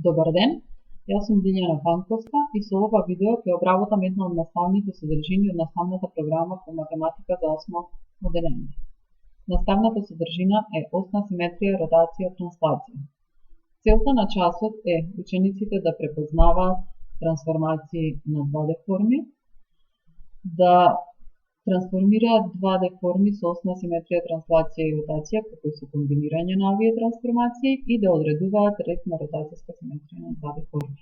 Добар ден, јас сум Билјана Панковска и со ова видео ќе обработам една од наставните содржини од наставната програма по математика за 8 одделение. Наставната содржина е осна симетрија, ротација, транслација. Целта на часот е учениците да препознаваат трансформации на 2D форми, да трансформираат 2D форми со осна симетрија, транслација и ротација, како и со комбинирање на овие трансформации и да одредуваат ред на ротацијска симетрија на 2D форми.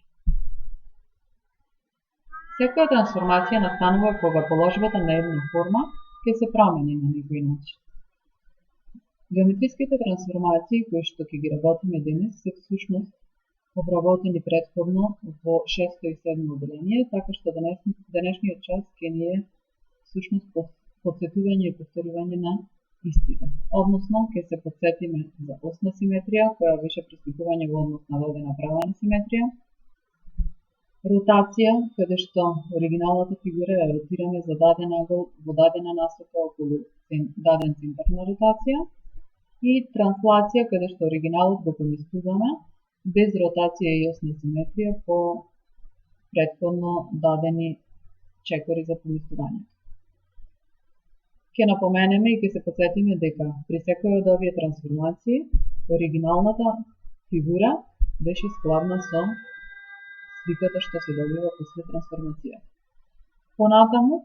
Секоја трансформација настанува кога положбата на една форма ќе се промени на некој начин. Геометриските трансформации кои што ќе ги работиме денес се всушност обработени претходно во 6 и 7 одделение, така што денешниот час ќе ни е всушност подсетување и повторување на истите. Односно, ќе се подсетиме за осна симетрија, која беше пресликување во однос на дадена права на симетрија, ротација, каде што оригиналната фигура ја ротираме за даден агол во дадена насока околу даден центар на ротација, и транслација, каде што оригиналот го поместуваме без ротација и осна симетрија по претходно дадени чекори за поместување. Ќе напоменеме и ќе се подсетиме дека при секоја од овие трансформации оригиналната фигура беше складна со сликата што се добива после трансформацијата. Понатаму,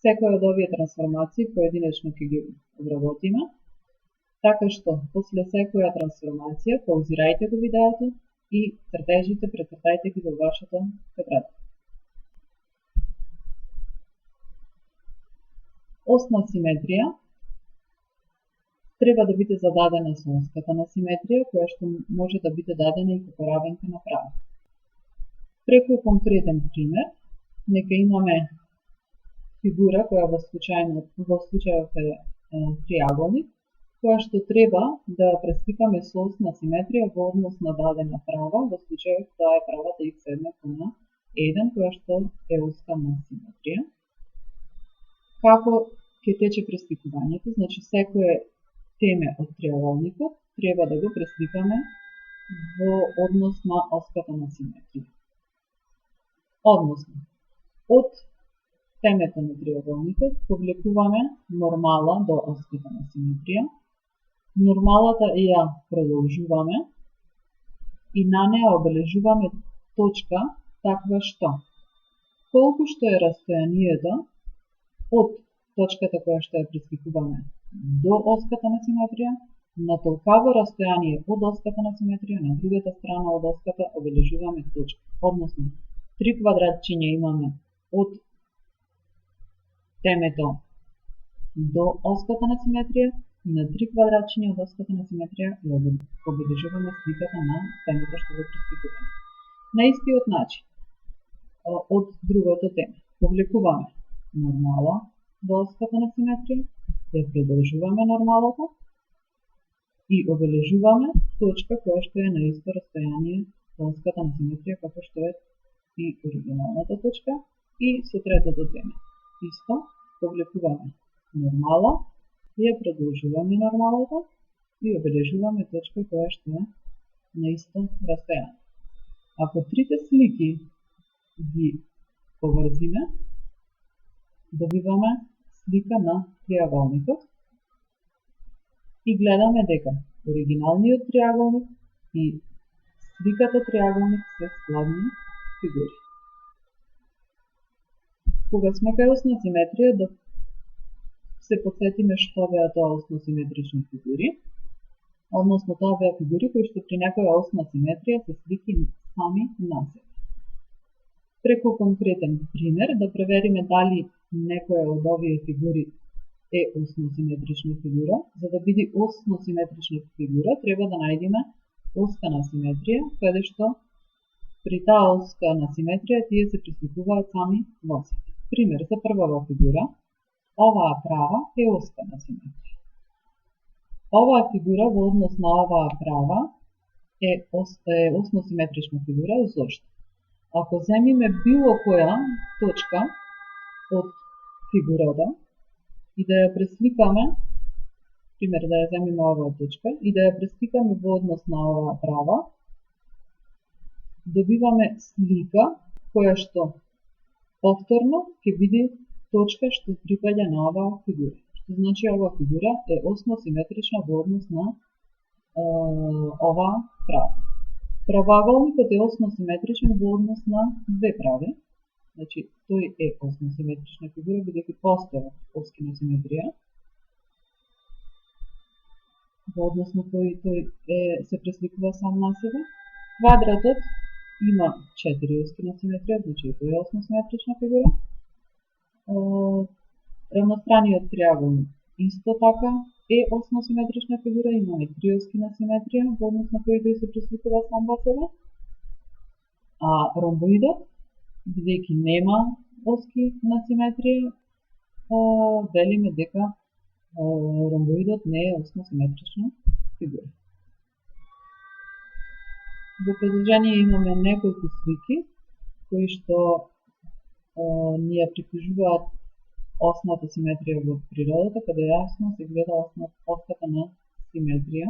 секоја од овие трансформации поединечно ќе ги обработиме, така што после секоја трансформација паузирајте го видеото и цртежите прецртајте ги во вашата тетрадка. Осна симетрија треба да биде зададена со оската на симетрија, која што може да биде дадена и како равенка на права. Преку конкретен пример, нека имаме фигура која во случајот е триаголник, која што треба да ја пресликаме со осна симетрија во однос на дадена права, во случајот тоа е правата x1,1, која што е оска на симетрија. Како ќе тече пресликувањето, значи секое теме од триаголникот треба да го пресликаме во однос на оската на симетрија. Односно, од темето на триаголникот повлекуваме нормала до оската на симетрија, нормалата ја продолжуваме и на неа обележуваме точка таква што колку што е растојанието од точката која што ја пресликуваме до оската на симетрија, на толкаво растојание од оската на симетрија, на другата страна од оската обележуваме точка. Односно, 3 квадратчиња имаме од темето до оската на симетрија и на 3 квадратчиња од оската на симетрија ја обележуваме сликата на темето што го пресликуваме. На истиот начин, од другото теме, повлекуваме нормала до оската на симетрија, ја продолжуваме нормалата и обележуваме точка која што е на исто растојание до оската на симетрија како што е и оригиналната точка, и со третото теме. Исто, повлекуваме нормала, ја продолжуваме нормалата и обележуваме точка која што е на исто растојание. Ако трите слики ги поврзиме, добиваме слика на триаголникот и гледаме дека оригиналниот триаголник и сликата триаголник се складни фигури. Кога сме кај осна симетрија, да се подсетиме што беа тоа осносиметрични фигури, односно тоа беа фигури кои што при некоја осна симетрија се слики сами на себе. Преку конкретен пример да провериме дали некоја од овие фигури е осносиметрична фигура. За да биде осносиметрична фигура, треба да најдеме оска на симетрија, каде што при таа оска на симетрија тие се пресликуваат сами во себе. Пример за првава фигура, оваа права е оска на симетрија. Оваа фигура во однос на оваа права е осносиметрична фигура. Зошто? Ако земиме било која точка од фигурата и да ја пресликаме, пример да ја земиме оваа точка и да ја пресликаме во однос на оваа права, добиваме слика која што повторно ќе биде точка што припаѓа на оваа фигура. Што значи оваа фигура е осно симетрична во однос на оваа права. Правоаголникот е осно симетричен во однос на две прави. Значи, тој е осно симетрична фигура, бидејќи постојат оски на симетрија, во однос на кој тој се пресликува сам на себе. Квадратот има 4 оски на симетрија, значи тој е осно симетрична фигура. Рамностраниот триаголник исто така е осно симетрична фигура, имаме 3 оски на симетрија, во однос на кој тој се пресликува сам во себе. А ромбоидот, бидејќи нема оски на симетрија, велиме дека ромбоидот не е осно симетрична фигура. Во продолжение имаме неколку слики кои што ни ја прикажуваат осната симетрија во природата, каде јасно се гледа оската на симетрија.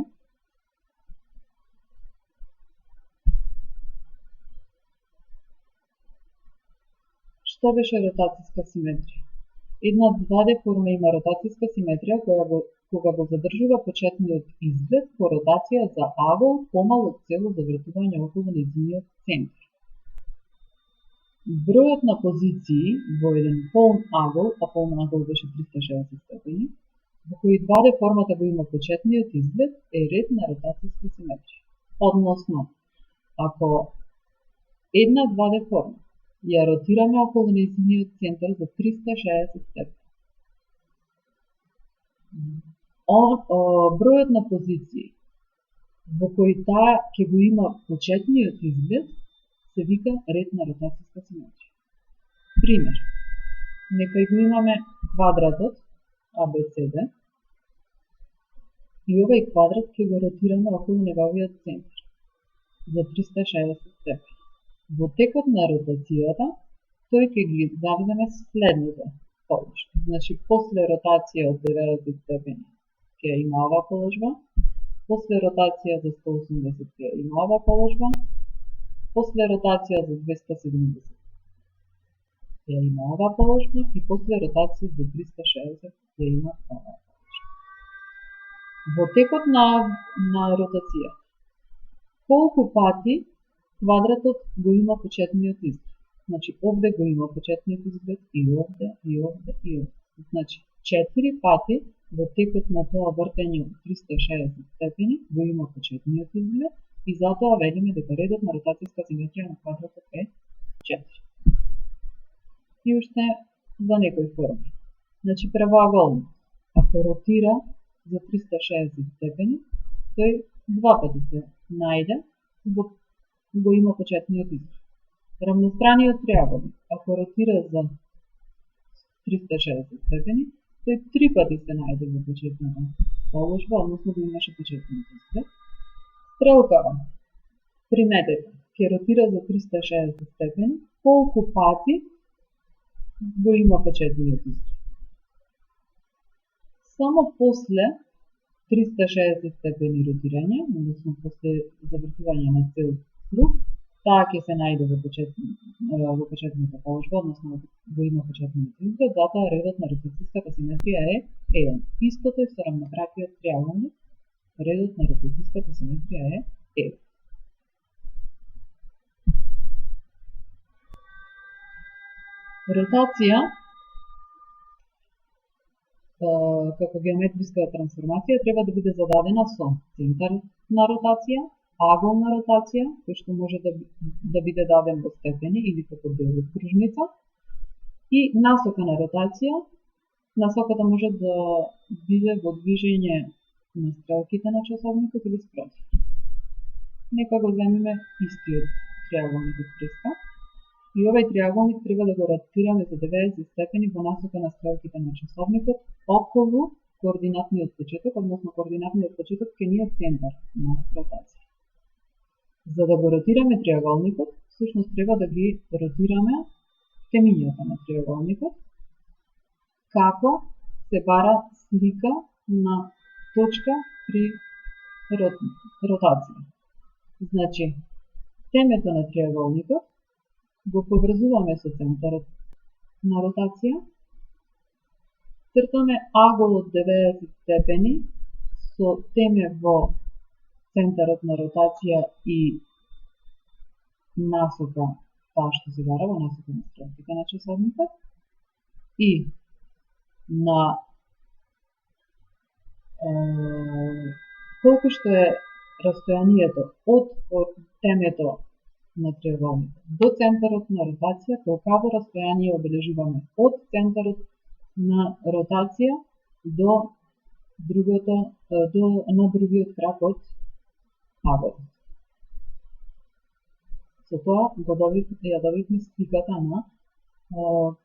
Што беше ротацијска симетрија? Една 2D форма има ротацијска симетрија кога го задржува почетниот изглед по ротација за агол помал од цело завртување околу нејзиниот центар. Бројот на позиции во еден полн агол, а полн агол беше 360 степени, во кој 2D формата го има почетниот изглед, е ред на ротацијска симетрија. Односно, ако една 2D форма ја ротираме околу нејзиниот центар за 360 степени, бројот на позиции во кој таа ќе го има почетниот изглед се вика ред на ротацијска симетрија. Пример, нека го имаме квадратот ABCD и овој квадрат ќе го ротираме околу неговиот центар за 360 степени. Во текот на ротацијата, тој ќе ги завземе следните положби. Значи, после ротација од 90 степени ќе има ова положба, после ротација за 180 ќе има ова положба, после ротација за 270 ќе има ова положба и после ротација за 360 ќе има ова положба. Во текот на ротацијата, колку пати квадратот го има почетниот изглед? Значи, овде го има почетниот изглед и овде, и овде, и овде. Значи, 4 пати во текот на тоа вртење од 360 степени го има почетниот изглед и затоа велиме дека редот на ротацијска симетрија на квадратот е 4. И уште за некои форми. Значи, правоаголник, ако ротира за 360 степени, тој 2 пати се најде го има почетниот изглед. Рамностраниот триаголник, ако ротира за 360 степени, тој 3 пати се најде во почетната положба, односно го имаше почетниот изглед. Стрелкава, приметете, ќе ротира за 360 степени, колку пати го има почетниот изглед. Само после 360 степени ротирање, односно после завртување на цел круг, таа ќе се најде во почетната положба, односно го има почетниот изглед, затоа редот на ротацијската симетрија е 1. Истото е со рамнокракиот триаголник, редот на ротацијската симетрија е 1. Ротација како геометриска трансформација треба да биде зададена со центар на ротација, агол на ротација, кој што може да биде даден во степени или како дел од кружница, и насока на ротација. Насоката може да биде во движење на стрелките на часовникот или спротив. Нека го земеме истиот триаголник од преска. И овој триаголник треба да го ротираме за 90 степени во насока на стрелките на часовникот околу координатниот почеток, односно координатниот почеток ќе ни е центар на ротација. За да го ротираме триаголникот, всушност треба да ги ротираме темињата на триаголникот, како се бара слика на точка при ротација. Значи, темето на триаголникот го поврзуваме со центарот на ротација, цртаме агол од 90 степени со теме во центарот на ротација и насока таа што се бара во насока на стрелките на часовникот, и на колку што е растојанието од темето на триаголникот до центарот на ротација, толкаво растојание обележуваме од центарот на ротација до другиот крак од аголот. Со тоа ја добивме сликата на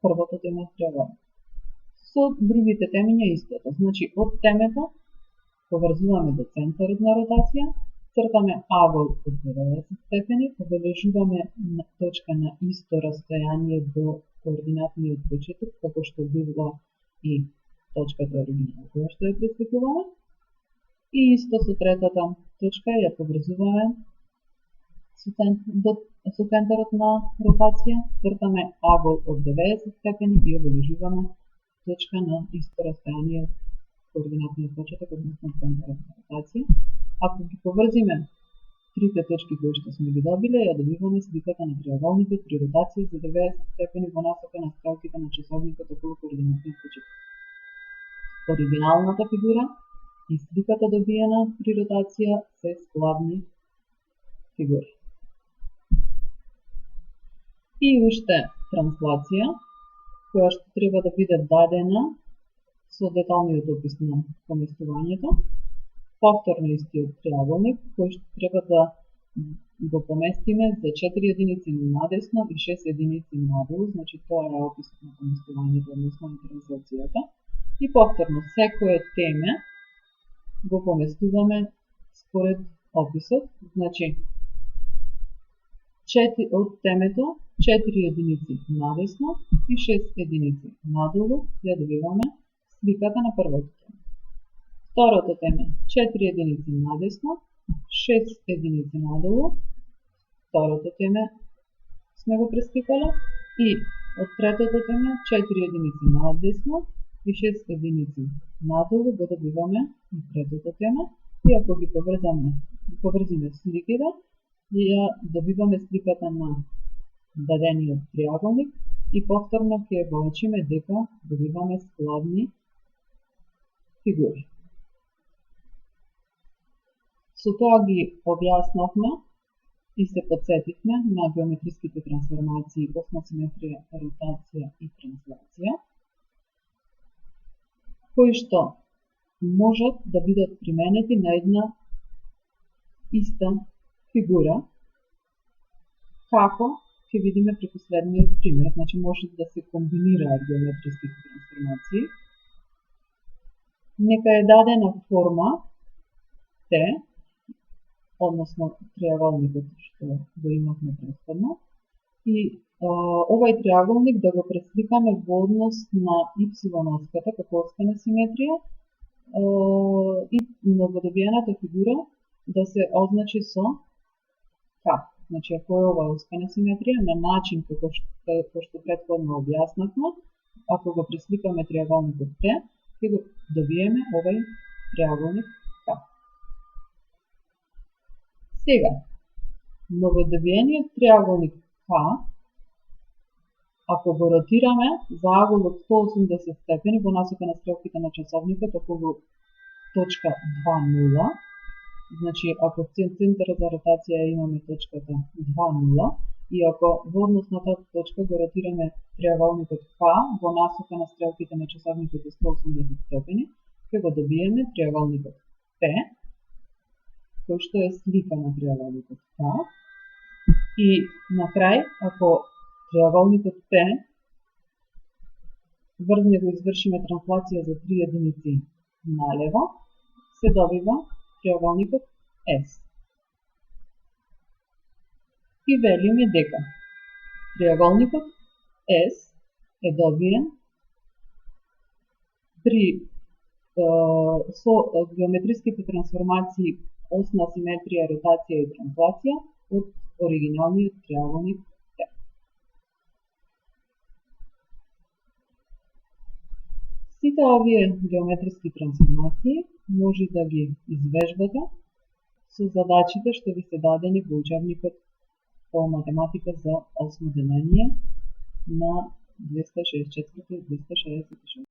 првото теме од триаголникот. Со другите темиња истото, значи од темето поврзуваме до центарот на ротација, цртаме агол од 90 степени, обележуваме точка на исто растојание до координатниот почеток, како што била и точката оригинал која што ја пресликуваме, и исто со третата точка ја поврзуваме со центарот на ротација, цртаме агол од 90 степени и обележуваме точка на исто растојание од координатниот почеток, односно центарот на ротација. Ако ги поврзиме трите точки кои што сме ги добиле, ја добиваме сликата на триаголникот при ротација за 90 степени во насока на стрелките на часовникот околу координатниот почеток. Оригиналната фигура и сликата добиена при ротација се складни фигури. И уште транслација, која што треба да биде дадена со деталниот опис на поместувањето. Повторно истиот триаголник, кој што треба да го поместиме за 4 единици надесно и 6 единици надолу, значи тоа е описот на поместувањето, односно на транслацијата. И повторно секое теме го поместуваме според описот, значи од темето 4 единици надесно и 6 единици надолу ја добиваме сликата на првото теме. Второто теме 4 единици надесно, 6 единици надолу, второто теме сме го пресликале, и од третото теме 4 единици надесно и 6 единици надолу го добиваме и третото теме, и ако ги поврзиме сликите, ја добиваме сликата на дадениот триаголник и повторно ќе го очиме дека добиваме складни фигури. Со тоа ги објаснавме и се подсетивме на геометриските трансформации осна симетрија, ротација и транслација, кои што можат да бидат применети на една иста фигура, како ќе видиме преку следниот пример. Значи може да се комбинираат геометриските трансформации. Нека е дадена форма Т, односно триаголникот што го имавме претходно, и овај триаголник да го пресликаме во однос на y-оската како оска на симетрија и новодобиената фигура да се означи со К. Значи, ако е ова оска на симетрија, на начин како што претходно објаснавме, ако го пресликаме триаголникот Т, ќе го добиеме овај триаголник К. Сега, новодобиениот триаголник К, ако го ротираме за агол од 180 степени во насока на стрелките на часовникот околу точка 2,0, значи ако центарот за ротација имаме точката 2,0 и ако во однос на таа точка го ротираме триаголникот К во насока на стрелките на часовникот од 180 степени, ќе го добиеме триаголникот П, кој што е слика на триаголникот К. И на крај, ако триаголникот П врз него извршиме транслација за 3 единици налево, се добива триаголникот S. И велиме дека триаголникот S е добиен со геометриските трансформации осна симетрија, ротација и транслација од оригиналниот триаголник Т. Сите овие геометриски трансформации може да ги извежбате со задачите што ви се дадени во учебникот по математика за 8 деление на 264 и 266